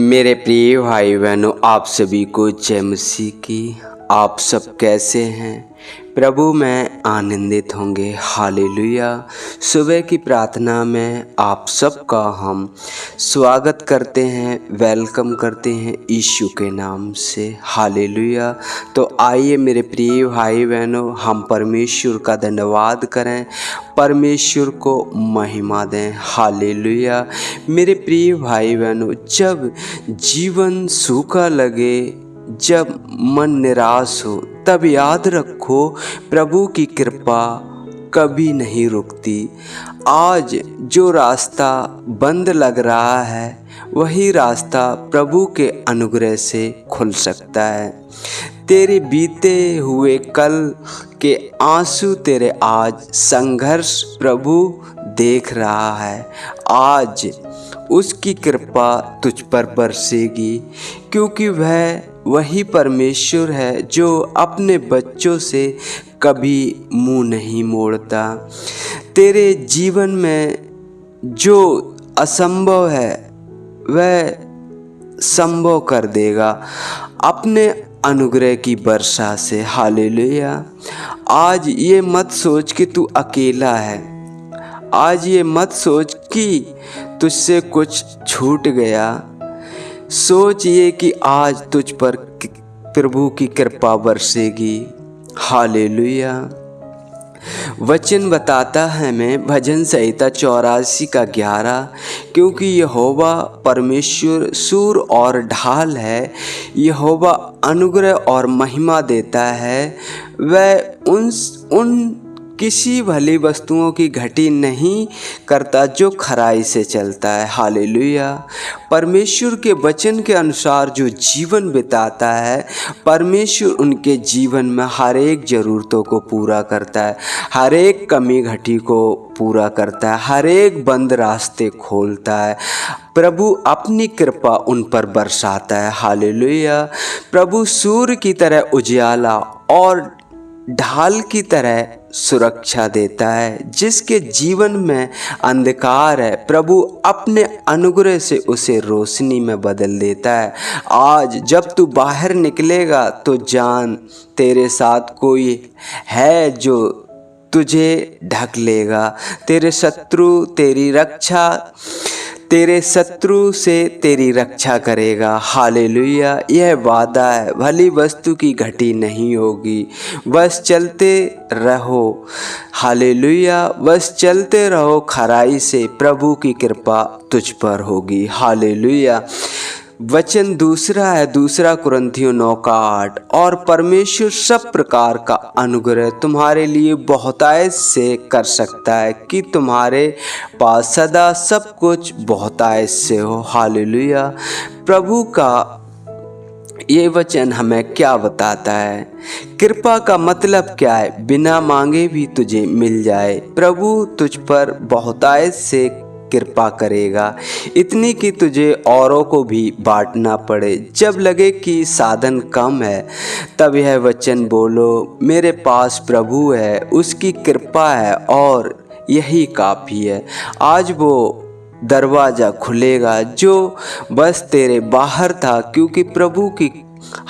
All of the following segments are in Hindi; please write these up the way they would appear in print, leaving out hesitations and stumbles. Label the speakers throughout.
Speaker 1: मेरे प्रिय भाई बहनों, आप सभी को जय मसीह की। आप सब कैसे हैं? प्रभु में आनंदित होंगे। हालेलुया। सुबह की प्रार्थना में आप सबका हम स्वागत करते हैं, वेलकम करते हैं यीशु के नाम से। हालेलुया। तो आइए मेरे प्रिय भाई बहनों, हम परमेश्वर का धन्यवाद करें, परमेश्वर को महिमा दें। हालेलुया। मेरे प्रिय भाई बहनों, जब जीवन सूखा लगे, जब मन निराश हो, तब याद रखो प्रभु की कृपा कभी नहीं रुकती। आज जो रास्ता बंद लग रहा है, वही रास्ता प्रभु के अनुग्रह से खुल सकता है। तेरे बीते हुए कल के आंसू, तेरे आज संघर्ष प्रभु देख रहा है। आज उसकी कृपा तुझ पर बरसेगी, क्योंकि वह वही परमेश्वर है जो अपने बच्चों से कभी मुंह नहीं मोड़ता। तेरे जीवन में जो असंभव है वह संभव कर देगा अपने अनुग्रह की वर्षा से। हालेलुया। आज ये मत सोच कि तू अकेला है। आज ये मत सोच कि तुझसे कुछ छूट गया। सोच ये कि आज तुझ पर प्रभु की कृपा बरसेगी। हालेलुया। वचन बताता है मैं भजन संहिता 84 का 11, क्योंकि यहोवा परमेश्वर सूर और ढाल है, यहोवा अनुग्रह और महिमा देता है। वह उन किसी भली वस्तुओं की घटी नहीं करता जो खराई से चलता है। हालेलुया। परमेश्वर के वचन के अनुसार जो जीवन बिताता है, परमेश्वर उनके जीवन में हर एक ज़रूरतों को पूरा करता है, हर एक कमी घटी को पूरा करता है, हर एक बंद रास्ते खोलता है। प्रभु अपनी कृपा उन पर बरसाता है। हालेलुया। प्रभु सूर्य की तरह उजियाला और ढाल की तरह सुरक्षा देता है। जिसके जीवन में अंधकार है, प्रभु अपने अनुग्रह से उसे रोशनी में बदल देता है। आज जब तू बाहर निकलेगा तो जान, तेरे साथ कोई है जो तुझे ढक लेगा। तेरे शत्रु से तेरी रक्षा करेगा। हालेलुया। यह वादा है, भली वस्तु की घटी नहीं होगी। बस चलते रहो। हालेलुया। बस चलते रहो खराई से, प्रभु की कृपा तुझ पर होगी। हालेलुया। वचन दूसरा है 2 कुरिन्थियों 9:8, और परमेश्वर सब प्रकार का अनुग्रह तुम्हारे लिए बहुतायत से कर सकता है कि तुम्हारे पास सदा सब कुछ बहुतायत से हो। हालेलुया। प्रभु का ये वचन हमें क्या बताता है? कृपा का मतलब क्या है? बिना मांगे भी तुझे मिल जाए। प्रभु तुझ पर बहुतायत से कृपा करेगा, इतनी कि तुझे औरों को भी बांटना पड़े। जब लगे कि साधन कम है, तब यह वचन बोलो, मेरे पास प्रभु है, उसकी कृपा है और यही काफ़ी है। आज वो दरवाज़ा खुलेगा जो बस तेरे बाहर था, क्योंकि प्रभु की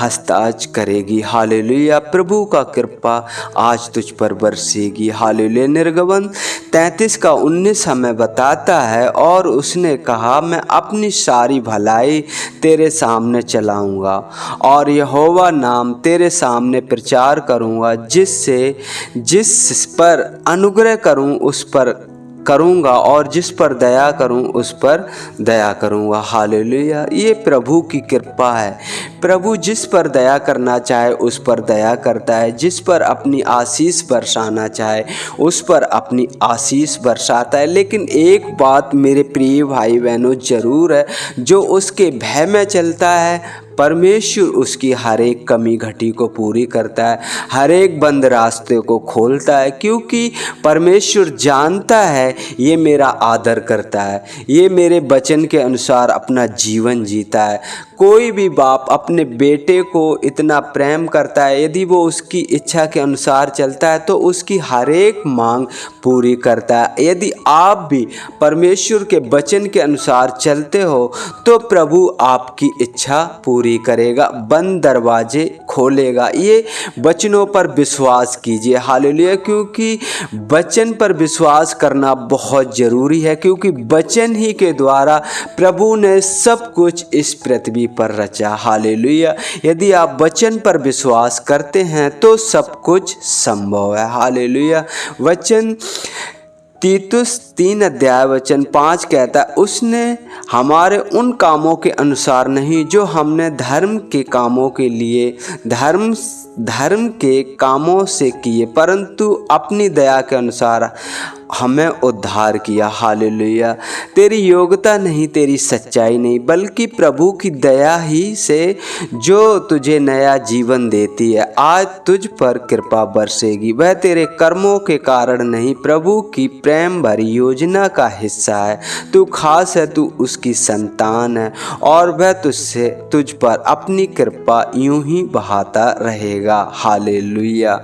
Speaker 1: हस्ताज करेगी। हालेलुया। प्रभु का कृपा आज तुझ पर बरसेगी। हालेलुया। निर्गमन 33:19 हमें बताता है, और उसने कहा, मैं अपनी सारी भलाई तेरे सामने चलाऊंगा और यहोवा नाम तेरे सामने प्रचार करूंगा। जिस पर अनुग्रह करूं उस पर करूंगा, और जिस पर दया करूं उस पर दया करूंगा। हालेलुया। ये प्रभु की कृपा है। प्रभु जिस पर दया करना चाहे उस पर दया करता है, जिस पर अपनी आशीष बरसाना चाहे उस पर अपनी आशीष बरसाता है। लेकिन एक बात मेरे प्रिय भाई बहनों ज़रूर है, जो उसके भय में चलता है परमेश्वर उसकी हर एक कमी घटी को पूरी करता है, हर एक बंद रास्ते को खोलता है, क्योंकि परमेश्वर जानता है ये मेरा आदर करता है, ये मेरे वचन के अनुसार अपना जीवन जीता है। कोई भी बाप अपने बेटे को इतना प्रेम करता है, यदि वो उसकी इच्छा के अनुसार चलता है तो उसकी हर एक मांग पूरी करता है। यदि आप भी परमेश्वर के वचन के अनुसार चलते हो तो प्रभु आपकी इच्छा पूरी करेगा, बंद दरवाजे खोलेगा। ये वचनों पर विश्वास कीजिए, हालेलुया, क्योंकि वचन पर विश्वास करना बहुत ज़रूरी है, क्योंकि वचन ही के द्वारा प्रभु ने सब कुछ इस पृथ्वी पर रचा। हालेलुया। यदि आप वचन पर विश्वास करते हैं तो सब कुछ संभव है। हालेलुया। वचन तीतुस 3 अध्याय वचन 5 कहता है, उसने हमारे उन कामों के अनुसार नहीं जो हमने धर्म के कामों के लिए धर्म के कामों से किए, परंतु अपनी दया के अनुसार हमें उद्धार किया। हालेलुया। तेरी योग्यता नहीं, तेरी सच्चाई नहीं, बल्कि प्रभु की दया ही से जो तुझे नया जीवन देती है। आज तुझ पर कृपा बरसेगी। वह तेरे कर्मों के कारण नहीं, प्रभु की प्रेम भरी योजना का हिस्सा है। तू खास है, तू उसकी संतान है, और वह तुझ पर अपनी कृपा यूं ही बहाता रहेगा। हालेलुया।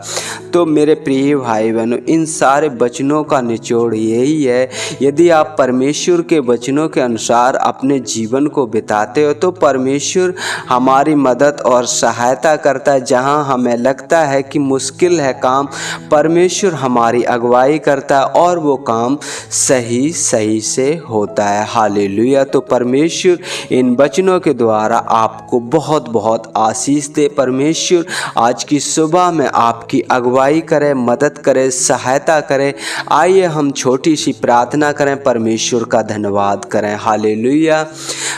Speaker 1: तो मेरे प्रिय भाई बहनों, इन सारे वचनों का निचोड़ यही है, यदि आप परमेश्वर के वचनों के अनुसार अपने जीवन को बिताते हो तो परमेश्वर हमारी मदद और सहायता करता है। जहां हमें लगता है कि मुश्किल है काम, परमेश्वर हमारी अगुवाई करता है और वो काम सही से होता है। हालेलुया। तो परमेश्वर इन वचनों के द्वारा आपको बहुत बहुत आशीष दे। परमेश्वर आज की सुबह में आपकी अगुवाई करे, मदद करे, सहायता करे। आइए हम छोटी सी प्रार्थना करें, परमेश्वर का धन्यवाद करें। हालेलुया।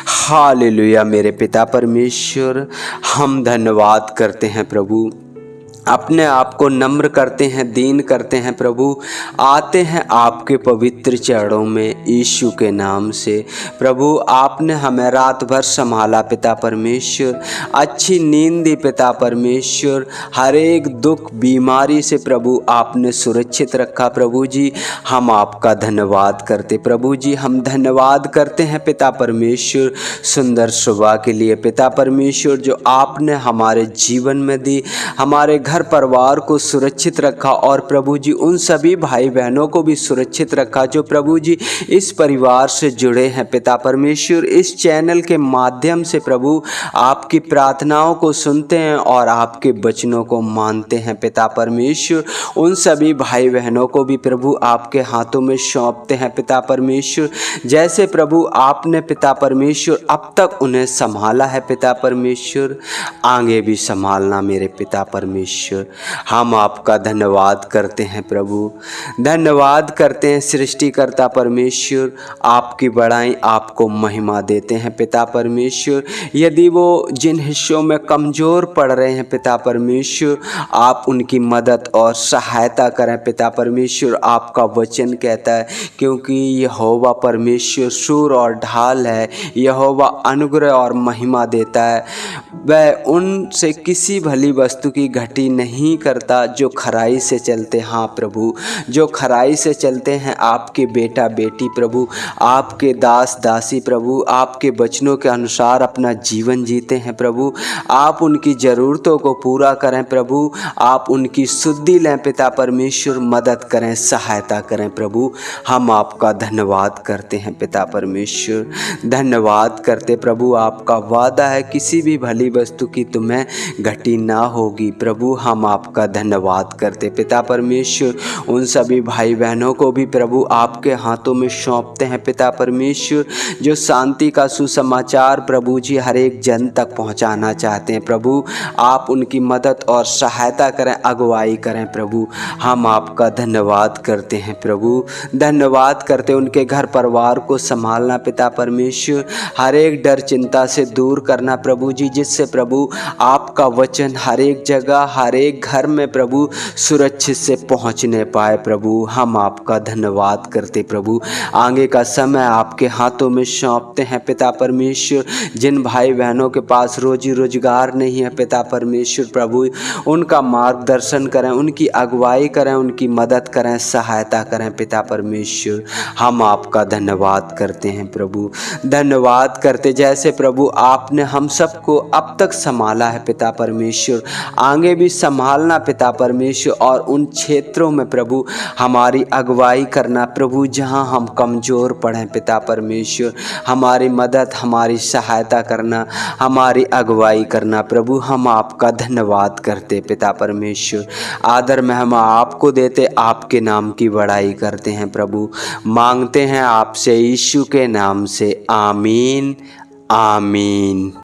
Speaker 1: हालेलुया। मेरे पिता परमेश्वर, हम धन्यवाद करते हैं प्रभु, अपने आप को नम्र करते हैं, दीन करते हैं प्रभु, आते हैं आपके पवित्र चरणों में यीशु के नाम से। प्रभु आपने हमें रात भर संभाला पिता परमेश्वर, अच्छी नींद दी पिता परमेश्वर, हर एक दुख बीमारी से प्रभु आपने सुरक्षित रखा। प्रभु जी हम आपका धन्यवाद करते, प्रभु जी हम धन्यवाद करते हैं पिता परमेश्वर सुंदर सुबह के लिए पिता परमेश्वर, जो आपने हमारे जीवन में दी, हमारे घर परिवार को सुरक्षित रखा, और प्रभु जी उन सभी भाई बहनों को भी सुरक्षित रखा जो प्रभु जी इस परिवार से जुड़े हैं पिता परमेश्वर। इस चैनल के माध्यम से प्रभु आपकी प्रार्थनाओं को सुनते हैं और आपके वचनों को मानते हैं पिता परमेश्वर। उन सभी भाई बहनों को भी प्रभु आपके हाथों में सौंपते हैं पिता परमेश्वर। जैसे प्रभु आपने पिता परमेश्वर अब तक उन्हें संभाला है पिता परमेश्वर, आगे भी संभालना मेरे पिता परमेश्वर। हम आपका धन्यवाद करते हैं प्रभु, धन्यवाद करते हैं सृष्टिकर्ता परमेश्वर, आपकी बड़ाई आपको महिमा देते हैं पिता परमेश्वर। यदि वो जिन हिस्सों में कमज़ोर पड़ रहे हैं पिता परमेश्वर, आप उनकी मदद और सहायता करें पिता परमेश्वर। आपका वचन कहता है, क्योंकि यहोवा परमेश्वर सूर और ढाल है, यहोवा अनुग्रह और महिमा देता है, वह उनसे किसी भली वस्तु की घटी नहीं करता जो खराई से चलते। हाँ प्रभु, जो खराई से चलते हैं आपके बेटा बेटी प्रभु, आपके दास दासी प्रभु, आपके वचनों के अनुसार अपना जीवन जीते हैं प्रभु। आप उनकी ज़रूरतों को पूरा करें प्रभु, आप उनकी शुद्धि लें पिता परमेश्वर, मदद करें, सहायता करें प्रभु। हम आपका धन्यवाद करते हैं पिता परमेश्वर, धन्यवाद करते प्रभु। आपका वादा है किसी भी भली वस्तु की तुम्हें घटी ना होगी प्रभु। हम आपका धन्यवाद करते पिता परमेश्वर। उन सभी भाई बहनों को भी प्रभु आपके हाथों में सौंपते हैं पिता परमेश्वर, जो शांति का सुसमाचार प्रभु जी हर एक जन तक पहुंचाना चाहते हैं प्रभु। आप उनकी मदद और सहायता करें, अगुवाई करें प्रभु। हम आपका धन्यवाद करते हैं प्रभु, धन्यवाद करते उनके घर परिवार को संभालना पिता परमेश्वर, हर एक डर चिंता से दूर करना प्रभु जी, जिससे प्रभु आपका वचन हर एक जगह हर हर एक घर में प्रभु सुरक्षित से पहुंचने पाए। प्रभु हम आपका धन्यवाद करते प्रभु, आगे का समय आपके हाथों में सौंपते हैं पिता परमेश्वर। जिन भाई बहनों के पास रोजी रोजगार नहीं है पिता परमेश्वर प्रभु, उनका मार्गदर्शन करें, उनकी अगुवाई करें, उनकी मदद करें, सहायता करें पिता परमेश्वर। हम आपका धन्यवाद करते हैं प्रभु, धन्यवाद करते जैसे प्रभु आपने हम सबको अब तक संभाला है पिता परमेश्वर, आगे भी संभालना पिता परमेश्वर। और उन क्षेत्रों में प्रभु हमारी अगुवाई करना प्रभु जहां हम कमज़ोर पड़ें पिता परमेश्वर, हमारी मदद, हमारी सहायता करना, हमारी अगुवाई करना प्रभु। हम आपका धन्यवाद करते पिता परमेश्वर, आदर में हम आपको देते, आपके नाम की बड़ाई करते हैं प्रभु। मांगते हैं आपसे यीशु के नाम से, आमीन आमीन।